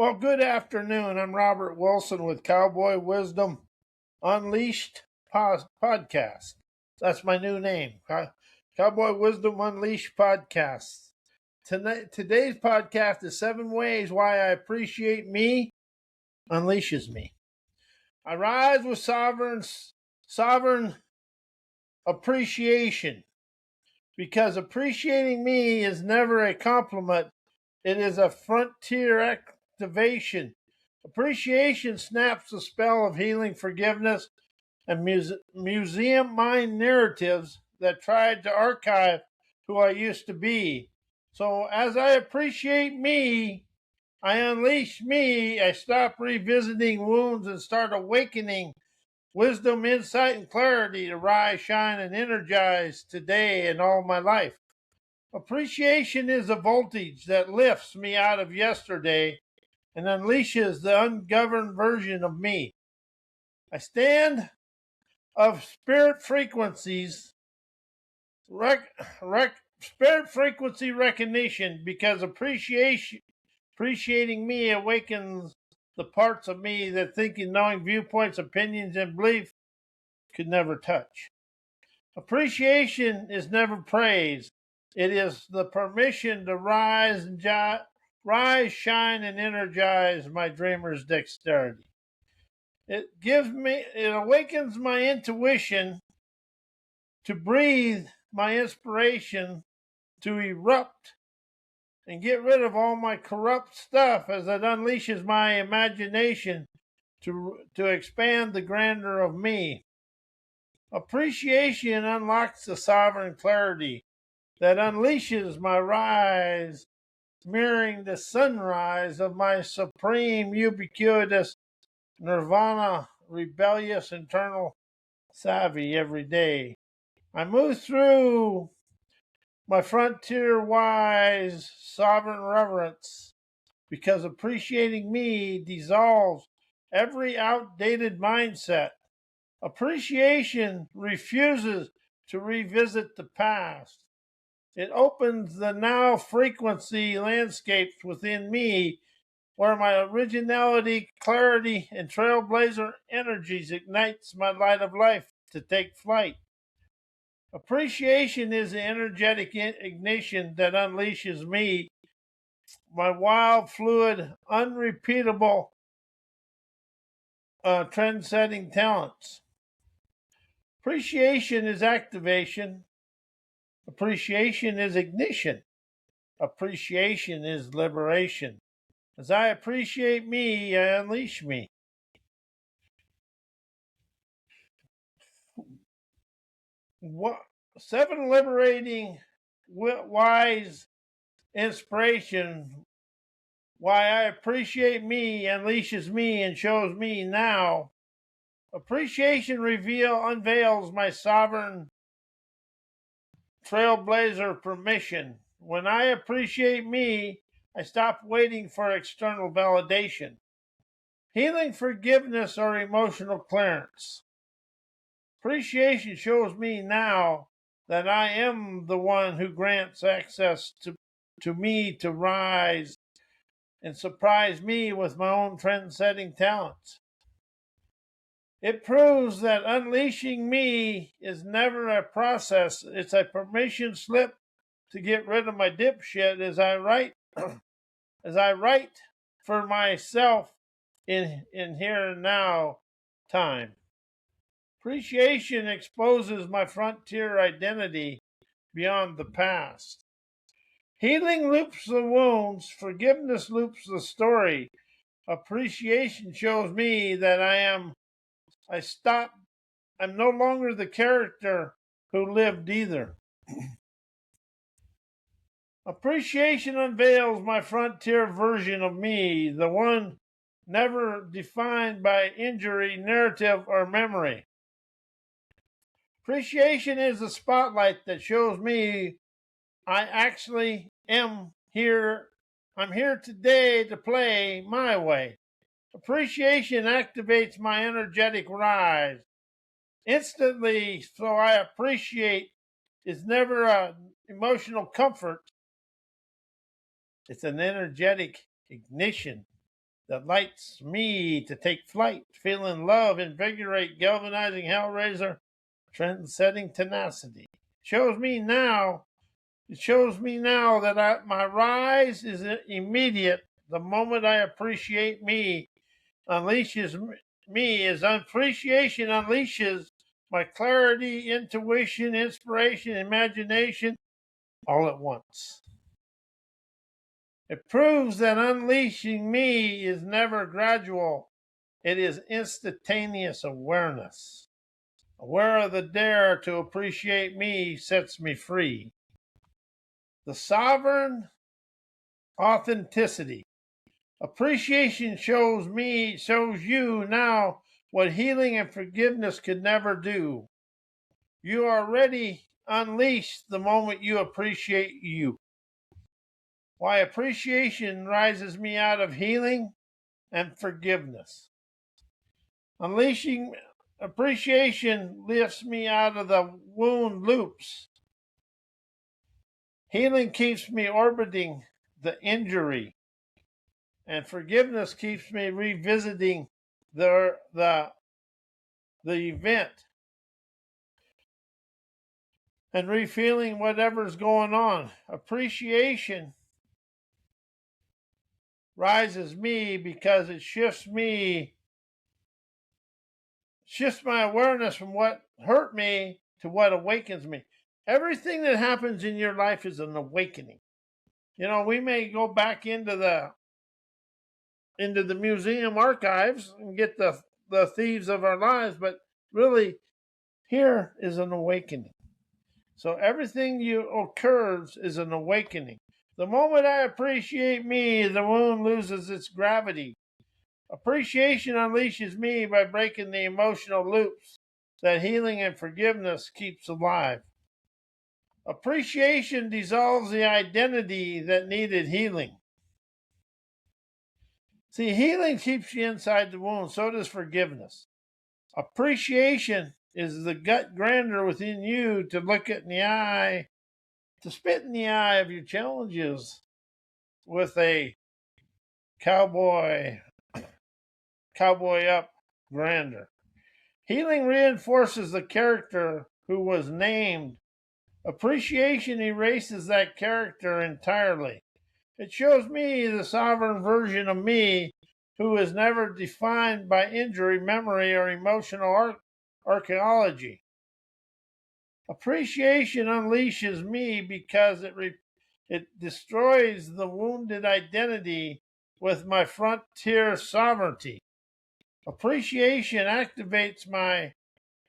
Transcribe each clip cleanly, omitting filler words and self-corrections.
Well, good afternoon. I'm Robert Wilson with Cowboy Wisdom Unleashed Podcast. That's my new name, Cowboy Wisdom Unleashed Podcast. Today's podcast is 7 ways why I appreciate me unleashes me. I rise with sovereign appreciation because appreciating me is never a compliment. It is a frontier activation. Appreciation snaps the spell of healing, forgiveness, and museum mind narratives that tried to archive who I used to be. So as I appreciate me, I unleash me, I stop revisiting wounds and start awakening wisdom, insight, and clarity to rise, shine, and energize today and all my life. Appreciation is a voltage that lifts me out of yesterday and unleashes the ungoverned version of me. I stand of spirit frequencies, spirit frequency recognition, because appreciating me awakens the parts of me that thinking, knowing, viewpoints, opinions, and belief could never touch. Appreciation is never praise. It is the permission to rise, shine, and energize my dreamer's dexterity. It awakens my intuition to breathe, my inspiration to erupt and get rid of all my corrupt stuff as it unleashes my imagination to expand the grandeur of me. Appreciation unlocks the sovereign clarity that unleashes my rise, mirroring the sunrise of my supreme ubiquitous nirvana, rebellious internal savvy every day. I move through my frontier wise sovereign reverence because appreciating me dissolves every outdated mindset. Appreciation refuses to revisit the past. It opens the now frequency landscapes within me where my originality, clarity, and trailblazer energies ignites my light of life to take flight. Appreciation is the energetic ignition that unleashes me, my wild, fluid, unrepeatable, trend-setting talents. Appreciation is activation. Appreciation is ignition. Appreciation is liberation. As I appreciate me, I unleash me. What 7 liberating, wise inspiration why I appreciate me unleashes me and shows me now. Appreciation unveils my sovereign trailblazer permission. When I appreciate me, I stop waiting for external validation. Healing, forgiveness, or emotional clearance. Appreciation shows me now that I am the one who grants access to me to rise and surprise me with my own trend-setting talents. It proves that unleashing me is never a process. It's a permission slip to get rid of my dipshit as I write for myself in here and now time. Appreciation exposes my frontier identity beyond the past. Healing loops the wounds, forgiveness loops the story. Appreciation shows me that I'm no longer the character who lived either. Appreciation unveils my frontier version of me, the one never defined by injury, narrative, or memory. Appreciation is the spotlight that shows me I actually am here. I'm here today to play my way. Appreciation activates my energetic rise. Instantly, so I appreciate is never an emotional comfort. It's an energetic ignition that lights me to take flight, feeling love, invigorate, galvanizing hellraiser, trend-setting tenacity. It shows me now that my rise is immediate. The moment I appreciate me, unleashes me as appreciation unleashes my clarity, intuition, inspiration, imagination all at once. It proves that unleashing me is never gradual. It is instantaneous awareness. Aware of the dare to appreciate me sets me free. The sovereign authenticity. Appreciation shows you now what healing and forgiveness could never do. You are already unleashed the moment you appreciate you. Why appreciation rises me out of healing and forgiveness. Unleashing appreciation lifts me out of the wound loops. Healing keeps me orbiting the injury, and forgiveness keeps me revisiting the event and refeeling whatever's going on. Appreciation rises me because it shifts my awareness from what hurt me to what awakens me. Everything that happens in your life is an awakening. You know, we may go back into the museum archives and get the thieves of our lives, but really here is an awakening. So everything occurs is an awakening. The moment I appreciate me, the wound loses its gravity. Appreciation unleashes me by breaking the emotional loops that healing and forgiveness keeps alive. Appreciation dissolves the identity that needed healing. See, healing keeps you inside the wound, so does forgiveness. Appreciation is the gut grandeur within you to look it in the eye, to spit in the eye of your challenges with a cowboy up grandeur. Healing reinforces the character who was named. Appreciation erases that character entirely. It shows me the sovereign version of me who is never defined by injury, memory, or emotional archaeology. Appreciation unleashes me because it destroys the wounded identity with my frontier sovereignty. Appreciation activates my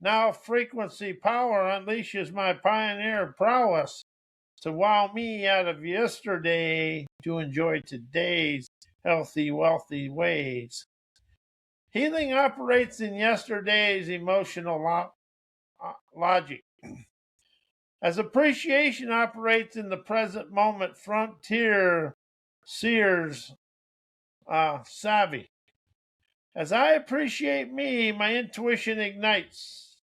now frequency power, unleashes my pioneer prowess to wow me out of yesterday to enjoy today's healthy, wealthy ways. Healing operates in yesterday's emotional logic, as appreciation operates in the present moment, frontier seers savvy. As I appreciate me, my intuition ignites.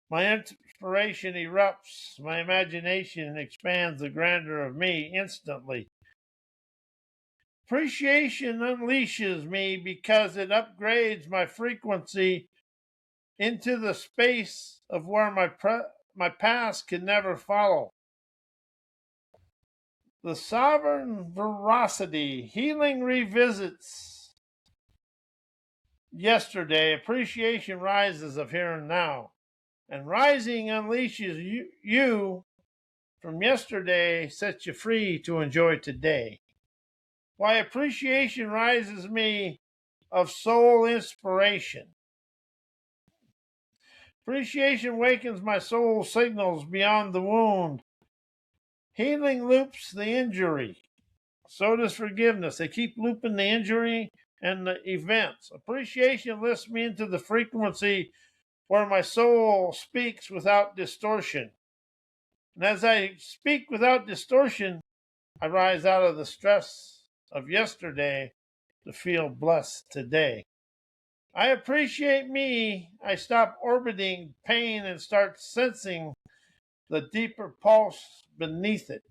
My inspiration erupts. My imagination expands the grandeur of me instantly. Appreciation unleashes me because it upgrades my frequency into the space of where my past can never follow. The sovereign veracity, healing revisits yesterday, appreciation rises of here and now. And rising unleashes you from yesterday, sets you free to enjoy today. Why appreciation rises me of soul inspiration. Appreciation wakens my soul signals beyond the wound. Healing loops the injury. So does forgiveness. They keep looping the injury and the events. Appreciation lifts me into the frequency where my soul speaks without distortion. And as I speak without distortion, I rise out of the stress of yesterday to feel blessed today. I appreciate me. I stop orbiting pain and start sensing the deeper pulse beneath it.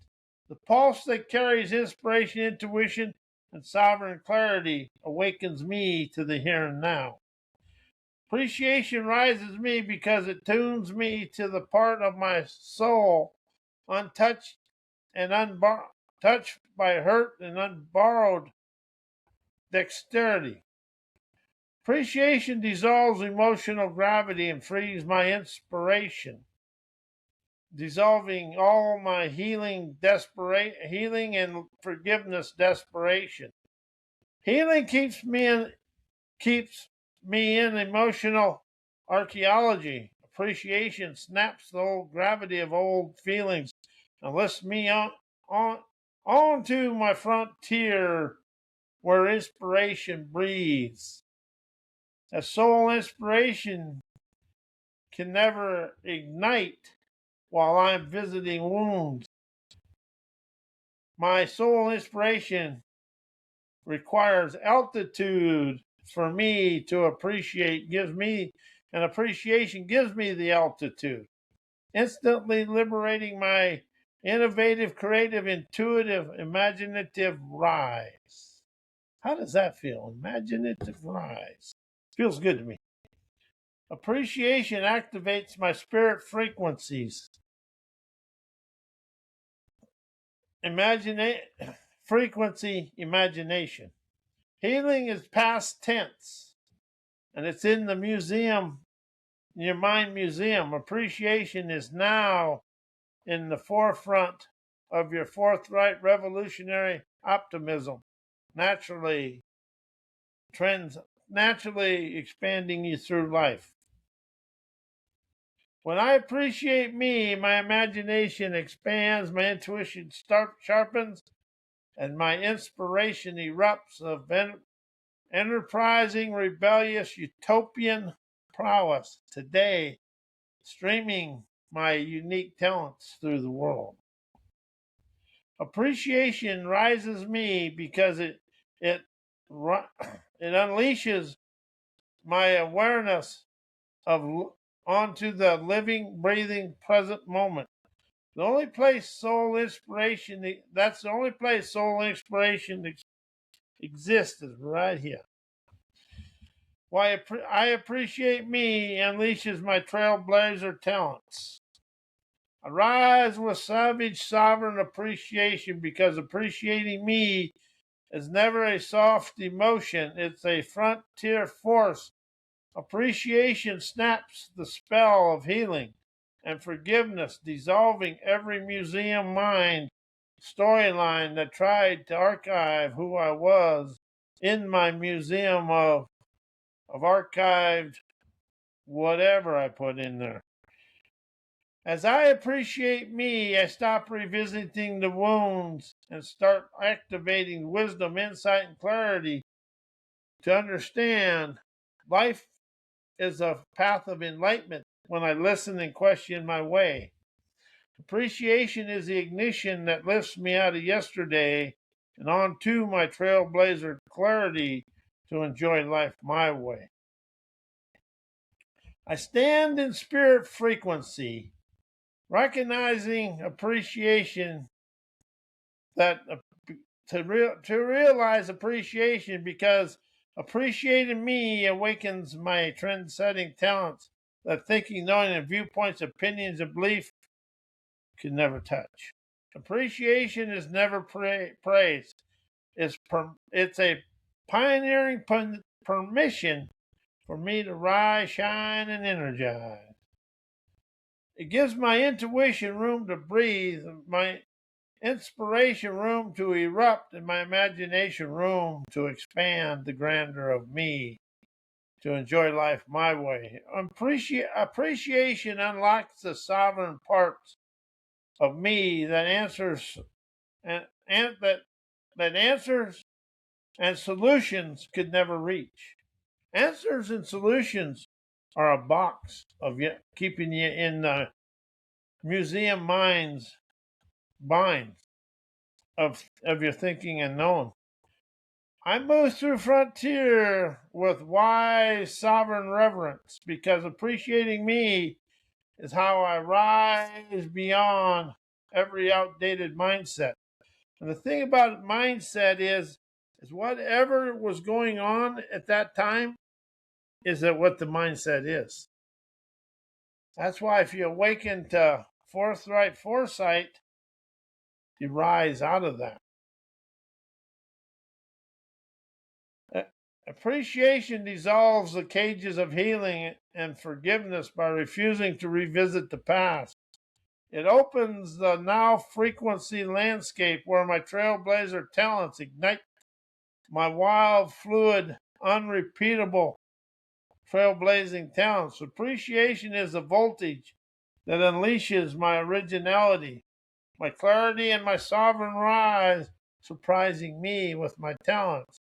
The pulse that carries inspiration, intuition, and sovereign clarity awakens me to the here and now. Appreciation rises me because it tunes me to the part of my soul untouched and untouched by hurt and unborrowed dexterity. Appreciation dissolves emotional gravity and frees my inspiration, dissolving all my healing and forgiveness desperation. Healing keeps me in emotional archaeology. Appreciation snaps the old gravity of old feelings and lifts me onto my frontier where inspiration breathes. A soul inspiration can never ignite while I'm visiting wounds. My soul inspiration requires altitude for me to appreciate, appreciation gives me the altitude, instantly liberating my innovative, creative, intuitive, imaginative rise. How does that feel? Imaginative rise. Feels good to me. Appreciation activates my spirit frequencies. Imagination. Healing is past tense, and it's in the museum, your mind museum. Appreciation is now in the forefront of your forthright revolutionary optimism, naturally expanding you through life. When I appreciate me, my imagination expands, my intuition sharpens, and my inspiration erupts of enterprising, rebellious, utopian prowess today, streaming my unique talents through the world. Appreciation rises me because it unleashes my awareness of onto the living, breathing, present moment. The only place soul inspiration exists is right here. Why I appreciate me unleashes my trailblazer talents. I rise with savage, sovereign appreciation because appreciating me is never a soft emotion. It's a frontier force. Appreciation snaps the spell of healing and forgiveness, dissolving every museum mind storyline that tried to archive who I was in my museum of archived whatever I put in there. As I appreciate me, I stop revisiting the wounds and start activating wisdom, insight, and clarity to understand life is a path of enlightenment when I listen and question my way. Appreciation is the ignition that lifts me out of yesterday and onto my trailblazer clarity to enjoy life my way. I stand in spirit frequency, recognizing appreciation that to realize appreciation because appreciating me awakens my trend-setting talents that thinking, knowing, and viewpoints, opinions, and belief can never touch. Appreciation is never praised. It's a pioneering permission for me to rise, shine, and energize. It gives my intuition room to breathe, my inspiration room to erupt, and my imagination room to expand the grandeur of me, to enjoy life my way. Appreciation unlocks the sovereign parts of me that answers that answers and solutions could never reach. Answers and solutions are a box of keeping you in the museum minds binds of your thinking and knowing. I move through frontier with wise sovereign reverence because appreciating me is how I rise beyond every outdated mindset. And the thing about mindset is Is whatever was going on at that time, is that what the mindset is. That's why if you awaken to forthright foresight, you rise out of that. Appreciation dissolves the cages of healing and forgiveness by refusing to revisit the past. It opens the now frequency landscape where my trailblazer talents ignite my wild, fluid, unrepeatable trailblazing talents. Appreciation is the voltage that unleashes my originality, my clarity, and my sovereign rise, surprising me with my talents.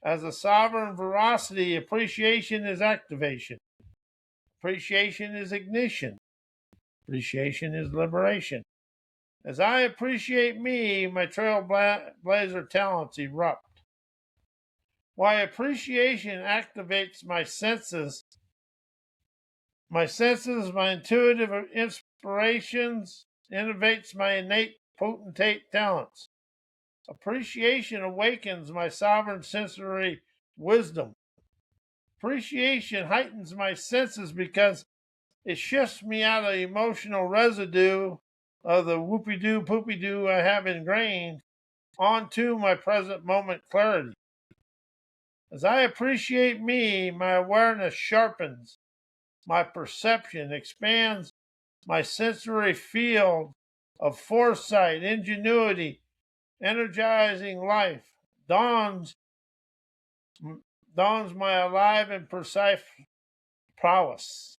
As a sovereign veracity, appreciation is activation. Appreciation is ignition. Appreciation is liberation. As I appreciate me, my trailblazer talents erupt. Why appreciation activates my senses, my intuitive inspirations, innovates my innate potentate talents. Appreciation awakens my sovereign sensory wisdom. Appreciation heightens my senses because it shifts me out of the emotional residue of the whoopie-doo, poopy-doo I have ingrained onto my present moment clarity. As I appreciate me, my awareness sharpens, my perception expands, my sensory field of foresight, ingenuity, energizing life dawns my alive and precise prowess.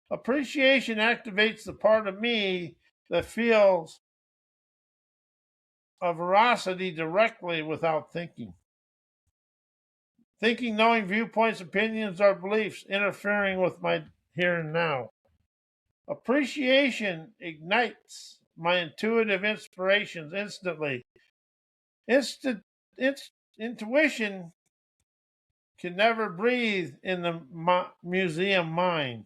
Appreciation activates the part of me that feels a veracity directly without thinking. Thinking, knowing viewpoints, opinions, or beliefs interfering with my here and now. Appreciation ignites my intuitive inspirations instantly. Intuition can never breathe in the museum mind.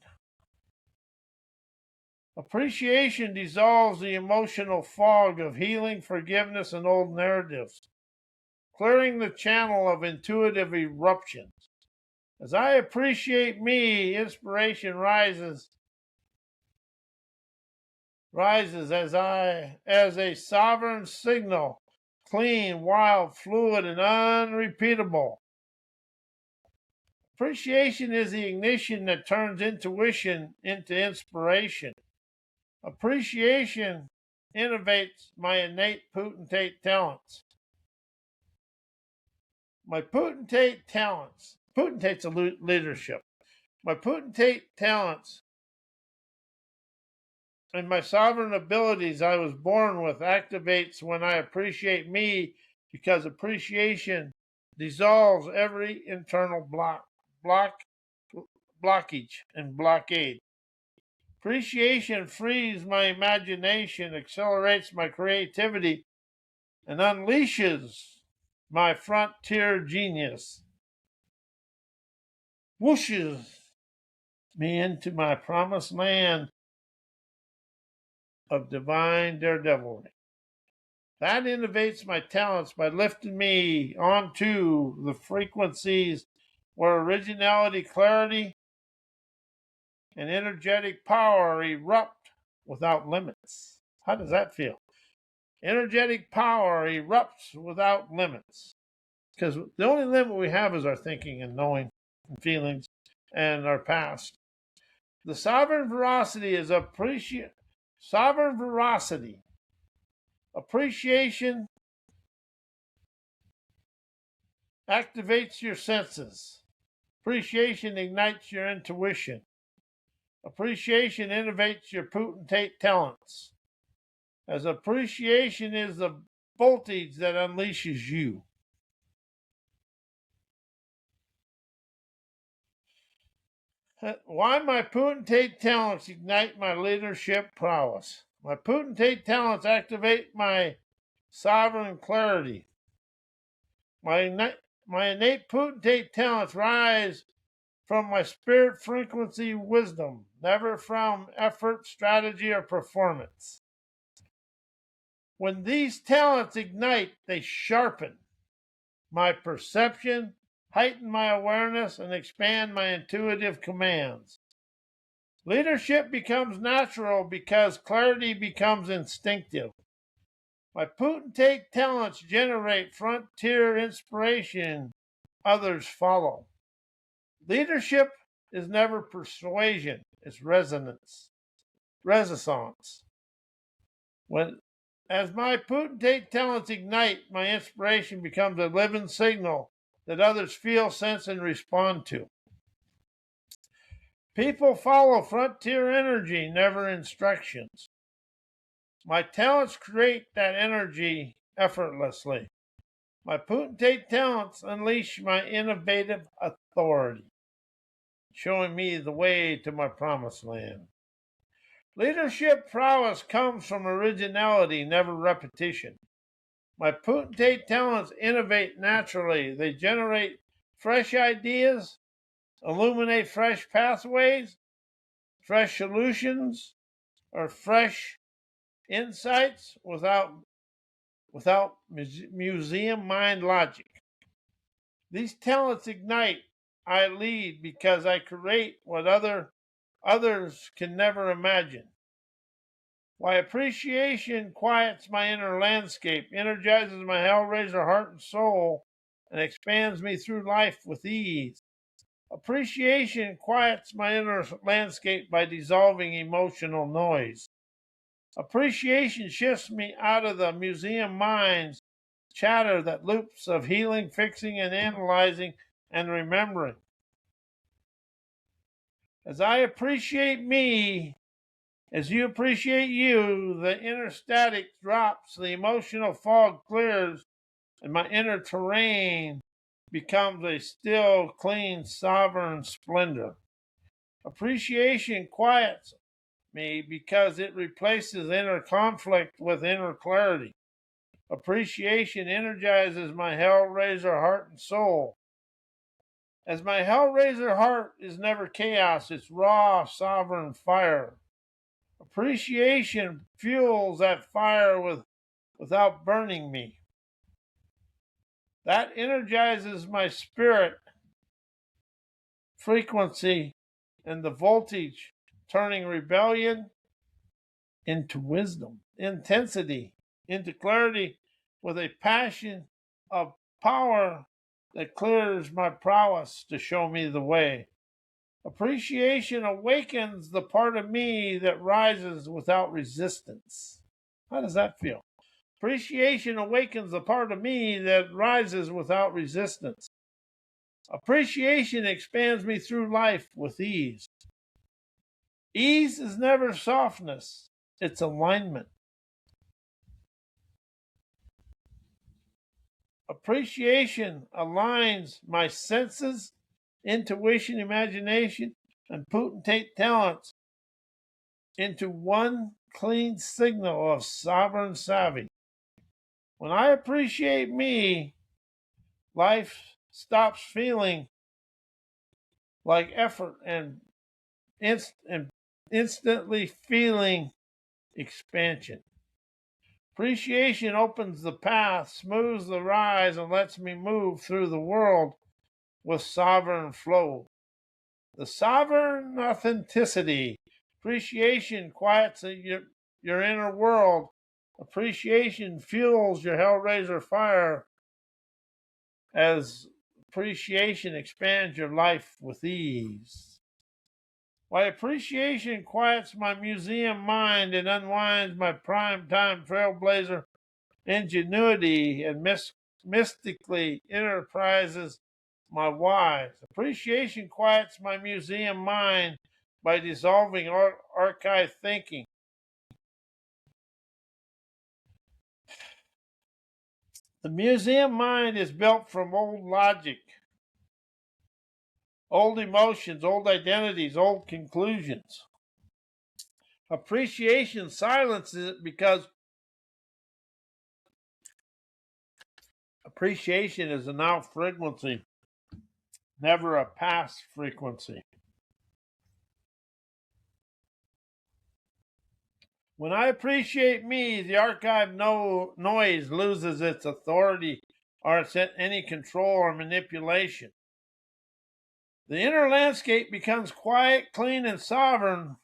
Appreciation dissolves the emotional fog of healing, forgiveness, and old narratives, clearing the channel of intuitive eruptions. As I appreciate me, inspiration rises as a sovereign signal, clean, wild, fluid, and unrepeatable. Appreciation is the ignition that turns intuition into inspiration. Appreciation innovates my innate potentate talents. My potentate talents, potentate's a leadership. My potentate talents and my sovereign abilities I was born with activates when I appreciate me, because appreciation dissolves every internal blockage and blockade. Appreciation frees my imagination, accelerates my creativity, and unleashes my frontier genius. Whooshes me into my promised land of divine daredevilry. That innovates my talents by lifting me onto the frequencies where originality, clarity, and energetic power erupt without limits. How does that feel? Energetic power erupts without limits. Because the only limit we have is our thinking and knowing and feelings and our past. The sovereign veracity is sovereign veracity. Appreciation activates your senses. Appreciation ignites your intuition. Appreciation innovates your potentate talents. As appreciation is the voltage that unleashes you. Why my potentate talents ignite my leadership prowess. My potentate talents activate my sovereign clarity. My innate potentate talents rise from my spirit frequency wisdom, never from effort, strategy, or performance. When these talents ignite, they sharpen. my perception, heighten my awareness, and expand my intuitive commands. Leadership becomes natural because clarity becomes instinctive. My potentate talents generate frontier inspiration. Others follow. Leadership is never persuasion, it's resonance. As my potentate talents ignite, my inspiration becomes a living signal that others feel, sense, and respond to. People follow frontier energy, never instructions. My talents create that energy effortlessly. My potentate talents unleash my innovative authority, showing me the way to my promised land. Leadership prowess comes from originality, never repetition. My potentate talents innovate naturally. They generate fresh ideas, illuminate fresh pathways, fresh solutions, or fresh insights without museum mind logic. These talents ignite. I lead because I create what others can never imagine. Why appreciation quiets my inner landscape, energizes my hellraiser heart and soul, and expands me through life with ease. Appreciation quiets my inner landscape by dissolving emotional noise. Appreciation shifts me out of the museum mind's chatter that loops of healing, fixing, and analyzing and remembering. As I appreciate me, as you appreciate you, the inner static drops, the emotional fog clears, and my inner terrain becomes a still, clean, sovereign splendor. Appreciation quiets me because it replaces inner conflict with inner clarity. Appreciation energizes my hellraiser heart and soul. As my hellraiser heart is never chaos, it's raw, sovereign fire. Appreciation fuels that fire without burning me. That energizes my spirit frequency and the voltage, turning rebellion into wisdom, intensity into clarity, with a passion of power that clears my prowess to show me the way. Appreciation awakens the part of me that rises without resistance. How does that feel? Appreciation awakens the part of me that rises without resistance. Appreciation expands me through life with ease. Ease is never softness, it's alignment. Appreciation aligns my senses, intuition, imagination, and potentate talents into one clean signal of sovereign savvy. When I appreciate me, life stops feeling like effort and instantly feeling expansion. Appreciation opens the path, smooths the rise, and lets me move through the world with sovereign flow. The sovereign authenticity. Appreciation quiets your inner world. Appreciation fuels your hellraiser fire as appreciation expands your life with ease. Why appreciation quiets my museum mind and unwinds my prime-time trailblazer ingenuity and mystically enterprises my whys. Appreciation quiets my museum mind by dissolving archive thinking. The museum mind is built from old logic, old emotions, old identities, old conclusions. Appreciation silences it because appreciation is a now frequency, never a past frequency. When I appreciate me, the archive noise loses its authority or it's any control or manipulation. The inner landscape becomes quiet, clean, and sovereign,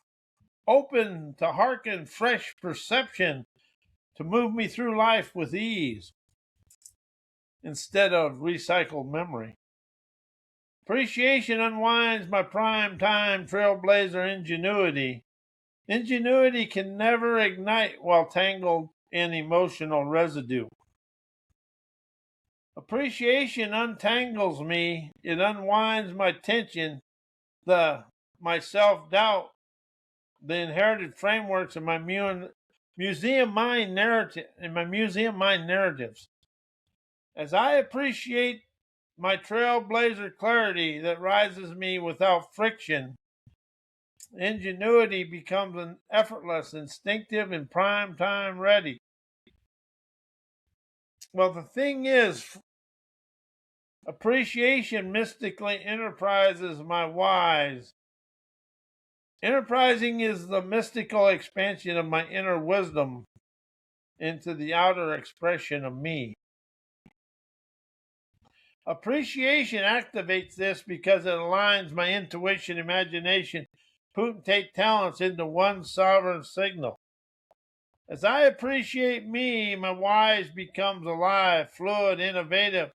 open to hearken fresh perception to move me through life with ease instead of recycled memory. Appreciation unwinds my prime time trailblazer ingenuity. Ingenuity can never ignite while tangled in emotional residue. Appreciation untangles me. It unwinds my tension, my self-doubt, the inherited frameworks of my museum mind narratives. As I appreciate my trailblazer clarity that rises me without friction, ingenuity becomes an effortless, instinctive, and prime time ready. Well, the thing is, appreciation mystically enterprises my whys. Enterprising is the mystical expansion of my inner wisdom into the outer expression of me. Appreciation activates this because it aligns my intuition, imagination, potentate talents into one sovereign signal. As I appreciate me, my whys becomes alive, fluid, innovative,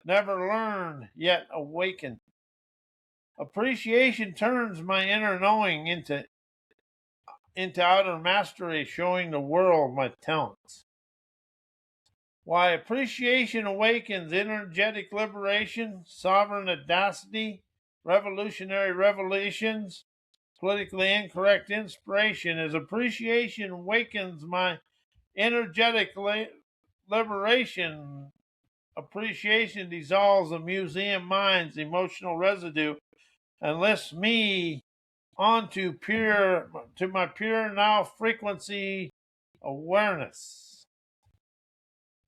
never learned, yet awakened. Appreciation turns my inner knowing into outer mastery, showing the world my talents. Why appreciation awakens energetic liberation, sovereign audacity, revolutionary revelations, politically incorrect inspiration. As appreciation awakens my energetic liberation, appreciation dissolves the museum mind's emotional residue and lifts me onto my pure now frequency awareness.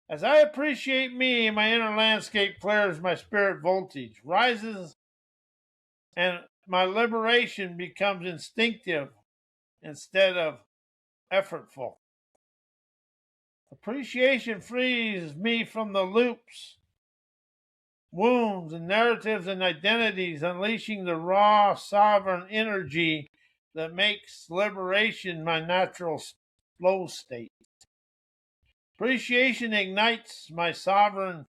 As I appreciate me, my inner landscape clears, my spirit voltage rises, and my liberation becomes instinctive instead of effortful. Appreciation frees me from the loops, wounds, and narratives and identities, unleashing the raw, sovereign energy that makes liberation my natural flow state. Appreciation ignites my sovereign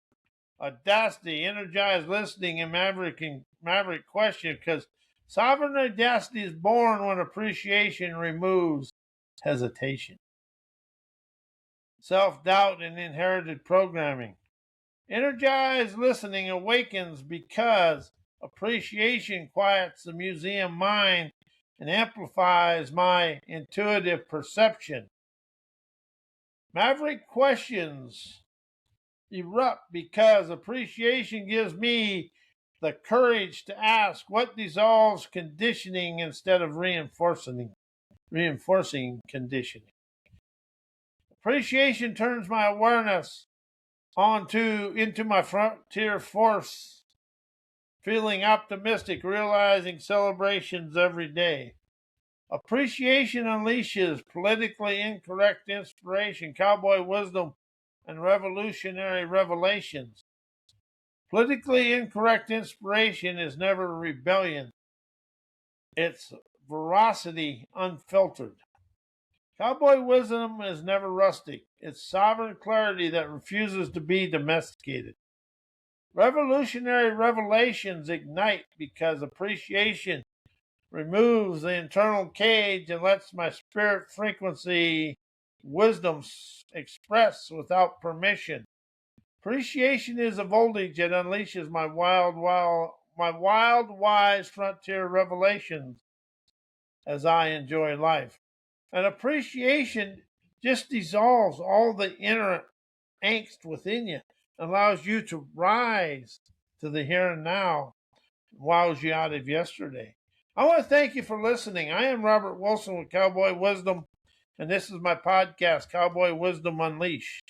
audacity, energized listening, and maverick question, because sovereign audacity is born when appreciation removes hesitation, self-doubt, and inherited programming. Energized listening awakens because appreciation quiets the museum mind and amplifies my intuitive perception. Maverick questions erupt because appreciation gives me the courage to ask what dissolves conditioning instead of reinforcing conditioning. Appreciation turns my awareness into my frontier force, feeling optimistic, realizing celebrations every day. Appreciation unleashes politically incorrect inspiration, cowboy wisdom, and revolutionary revelations. Politically incorrect inspiration is never rebellion. It's veracity unfiltered. Cowboy wisdom is never rustic. It's sovereign clarity that refuses to be domesticated. Revolutionary revelations ignite because appreciation removes the internal cage and lets my spirit frequency wisdom express without permission. Appreciation is a voltage that unleashes my wild, wise frontier revelations as I enjoy life. And appreciation just dissolves all the inner angst within you, allows you to rise to the here and now, wows you out of yesterday. I want to thank you for listening. I am Robert Wilson with Cowboy Wisdom, and this is my podcast, Cowboy Wisdom Unleashed.